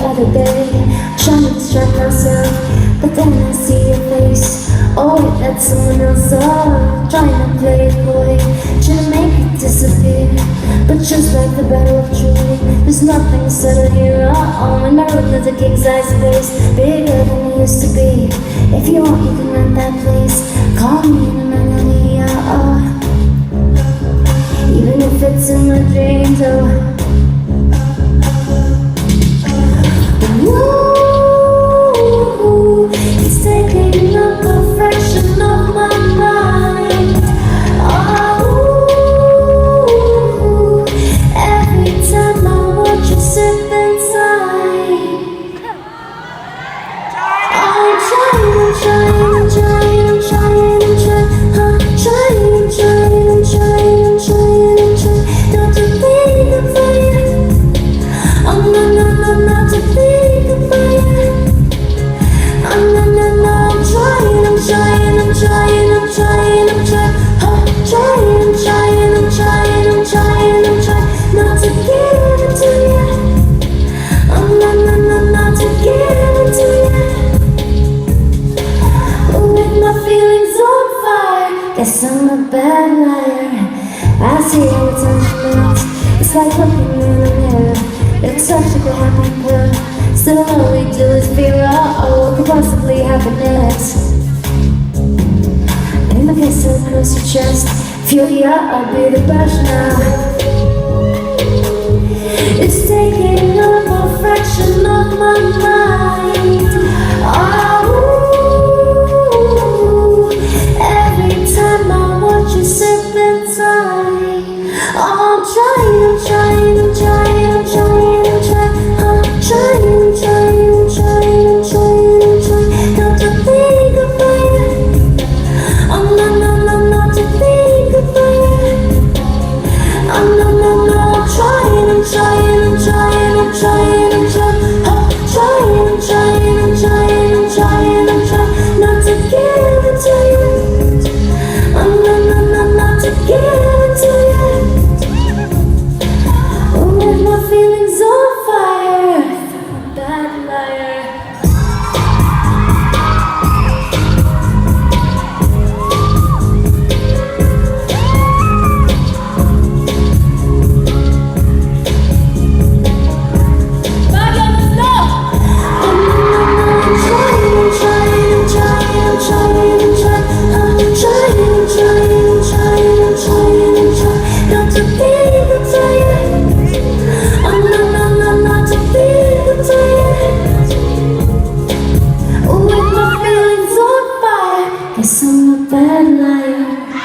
other day, trying to distract myself, but then I see your face. Oh wait, that's someone else. Oh, trying to play it coy, trying to make it disappear. But just like the battle of Troy, there's nothing settled here. And my room is a king-size space, bigger than it used to be. If you want, you can rent that place. Call me in a melody. Even if it's in my dreams. Ooh, it's taking up a fraction of my mind. Oh, every time I watch you sip inside. I'm trying, I'm trying, I'm trying, I'm trying, I'm trying, I'm trying, I'm trying, I'm trying, I'm trying, I'm trying not to think about you. Oh no, no, no, not to think about you. Oh no, no, no, I'm trying, I'm trying, I'm trying, I'm trying, I'm trying, I'm trying, I'm trying, I'm trying, I'm trying, I'm trying not to give it to you. Oh no, no, no, not to give it to you. With my feelings on fire, guess I'm a bad liar. I see every time she moves, it's like looking in a mirror. It's such a good happy pill. Still all we do is figure out what could possibly happen next. Aim my kiss across your chest, feel ya, I'll be the brush now. It's taking up a fraction of my mind. Oh, every time I watch you sip inside. I'm trying, I'm trying, I'm trying, I'm trying, I'm trying, I'm trying, I'm trying, I'm trying, I'm trying, I'm trying not to think about you. Oh no, no, no, not to think about you. Oh no, no, no, I'm trying, I'm trying, I'm trying, I'm trying, I'm trying, I'm trying, I'm trying, I'm trying, I'm trying, I'm trying not to give it to you. Oh no, no, no, not to give it to you. With my feelings on fire, bad liar. Guess I'm a bad liar.